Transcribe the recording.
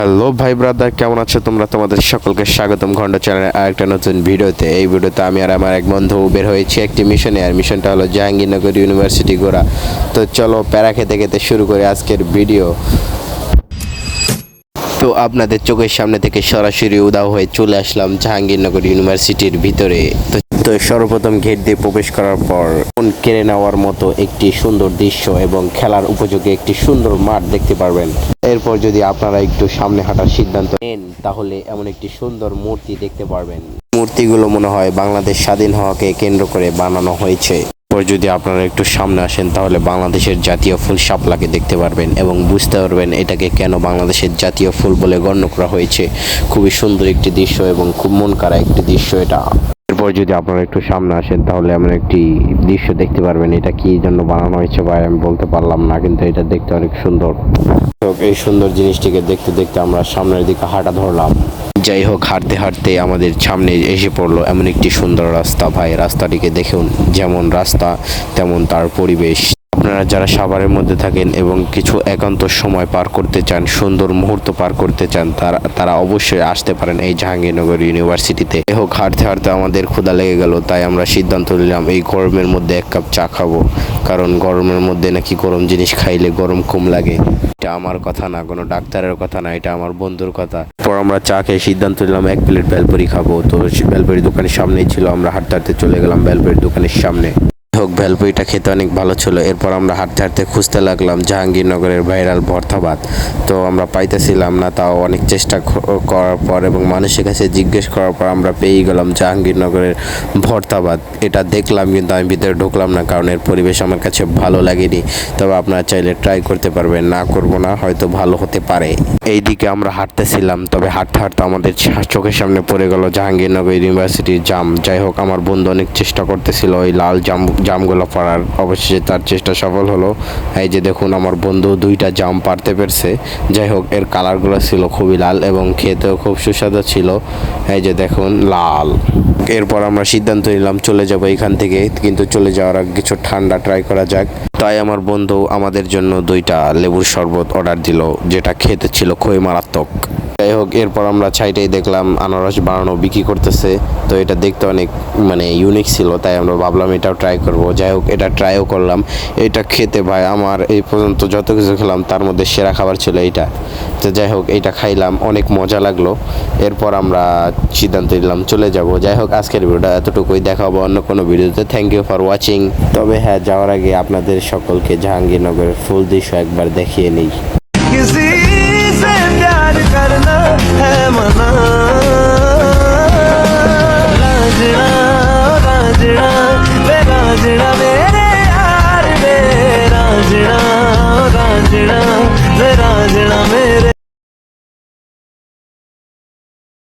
Hello ভাই brother, কেমন আছো তোমরা? তোমাদের সকলকে স্বাগতম ঘন্টা চ্যানেলের আরেকটা নতুন ভিডিওতে। এই ভিডিওতে আমি আর আমার এক বন্ধু বের হয়েছি একটি মিশনে, আর মিশনটা হলো জাহাঙ্গীরনগর ইউনিভার্সিটি ঘোরা। তো চলো প্যারা খেতে খেতে শুরু করে আজকের ভিডিও। তো আপনাদের চোখের সামনে থেকে সরাসরি উধাও হয়ে চলে আসলাম জাহাঙ্গীরনগর ইউনিভার্সিটির ভিতরে। তো সর্বপ্রথম গেট দিয়ে প্রবেশ করার পর মন কেড়ে নেওয়ার মতো একটি সুন্দর দৃশ্য এবং খেলার উপযোগী একটি সুন্দর মাঠ দেখতে পারবেন। এরপর যদি আপনারা একটু সামনে হাঁটার সিদ্ধান্ত নেন, তাহলে এমন একটি সুন্দর মূর্তি দেখতে পারবেন। মূর্তিগুলো মনে হয় বাংলাদেশ স্বাধীন হওয়াকে কেন্দ্র করে বানানো হয়েছে। এরপর যদি আপনারা একটু সামনে আসেন, তাহলে বাংলাদেশের জাতীয় ফুল শাপলাকে দেখতে পারবেন এবং বুঝতে পারবেন এটাকে কেন বাংলাদেশের জাতীয় ফুল বলে গণ্য করা হয়েছে। খুবই সুন্দর একটি দৃশ্য এবং খুব মন কাড়া একটি দৃশ্য এটা। এরপর যদি আপনারা একটু সামনে আসেন, তাহলে এমন একটি দৃশ্য দেখতে পারবেন। এটা কি জন্য বানানো হয়েছে ভাই আমি বলতে পারলাম না, কিন্তু এটা দেখতে অনেক সুন্দর। তো এই সুন্দর জিনিসটিকে দেখতে দেখতে আমরা সামনের দিকে হাঁটা ধরলাম। যাই হোক, হাঁটতে হাঁটতে আমাদের সামনে এসে পড়লো এমন একটি সুন্দর রাস্তা। ভাই রাস্তাটিকে দেখুন, যেমন রাস্তা তেমন তার পরিবেশ। আপনারা যারা সাভারের মধ্যে থাকেন এবং কিছু একান্ত সময় পার করতে চান, সুন্দর মুহূর্ত পার করতে চান, তারা অবশ্যই আসতে পারেন এই জাহাঙ্গীরনগর ইউনিভার্সিটিতে। হোক, হাঁটতে হাঁটতে আমাদের ক্ষুধা লেগে গেল, তাই আমরা সিদ্ধান্ত নিলাম এই গরমের মধ্যে এক কাপ চা খাবো, কারণ গরমের মধ্যে নাকি গরম জিনিস খাইলে গরম কম লাগে। এটা আমার কথা না, কোনো ডাক্তারের কথা না, এটা আমার বন্ধুর কথা। পর আমরা চা খেয়ে সিদ্ধান্ত নিলাম এক প্লেট বেলপুরি খাবো। তো বেলপুরি দোকানের সামনেই ছিল, আমরা হাঁটতে হাঁটতে চলে গেলাম বেলপুরির দোকানের সামনে। হোক, ভেলপুরিটা খেতে অনেক ভালো ছিল। এরপর আমরা হাঁটতে হাঁটতে খুঁজতে লাগলাম জাহাঙ্গীরনগরের ভাইরাল ভর্তা ভাত। তো আমরা পাইতেছিলাম না, তাও অনেক চেষ্টা করার পর এবং মানুষের কাছে জিজ্ঞেস করার পর আমরা পেয়ে গেলাম জাহাঙ্গীরনগরের ভর্তা ভাত। এটা দেখলাম, কিন্তু আমি ভিতরে ঢুকলাম না, কারণ এর পরিবেশ আমার কাছে ভালো লাগেনি। তবে আপনারা চাইলে ট্রাই করতে পারবেন, না করবো না, হয়তো ভালো হতে পারে। এইদিকে আমরা হাঁটতেছিলাম, তবে হাঁটতে হাঁটতে আমাদের চোখের সামনে পড়ে গেল জাহাঙ্গীরনগর ইউনিভার্সিটির জাম। যাই হোক, আমার বন্ধু অনেক চেষ্টা করতেছিল ওই লাল জামগুলো পাড়ার, অবশেষে তার চেষ্টা সফল হলো। এই যে দেখুন, আমার বন্ধু দুইটা জাম পারতে পেরেছে। যাই হোক, এর কালারগুলো ছিল খুবই লাল এবং খেতেও খুব সুস্বাদু ছিল। এই যে দেখুন, লাল। এরপর আমরা সিদ্ধান্ত নিলাম চলে যাব এখান থেকে, কিন্তু চলে যাওয়ার আগে কিছু ঠান্ডা ট্রাই করা যাক। তাই আমার বন্ধু আমাদের জন্য দুইটা লেবুর শরবত অর্ডার দিল, যেটা খেতে ছিল খুবই মারাত্মক। যাই হোক, এরপর আমরা সাইডেই দেখলাম আনারস বানানো বিক্রি করতেছে। তো এটা দেখতে অনেক ইউনিক ছিল, তাই আমরা ভাবলাম এটাও ট্রাই করব। যাই হোক, এটা ট্রাইও করলাম। এটা খেতে ভাই আমার এই পর্যন্ত যত কিছু খেলাম তার মধ্যে সেরা খাবার ছিল এইটা। তো যাই হোক, এইটা খাইলাম, অনেক মজা লাগলো। এরপর আমরা সিদ্ধান্ত নিলাম চলে যাব। যাই হোক, আজকের ভিডিওটা এতটুকুই, দেখা হবে অন্য কোনো ভিডিওতে। Thank you for watching. তবে হ্যাঁ, যাওয়ার আগে আপনাদের সকলকে জাহাঙ্গীরনগরের ফুল দৃশ্য একবার দেখিয়ে নিই। करना है मना राजड़ा राजड़ा वे राजड़ा मेरे यार वे राजड़ा राजड़ा वे राजड़ा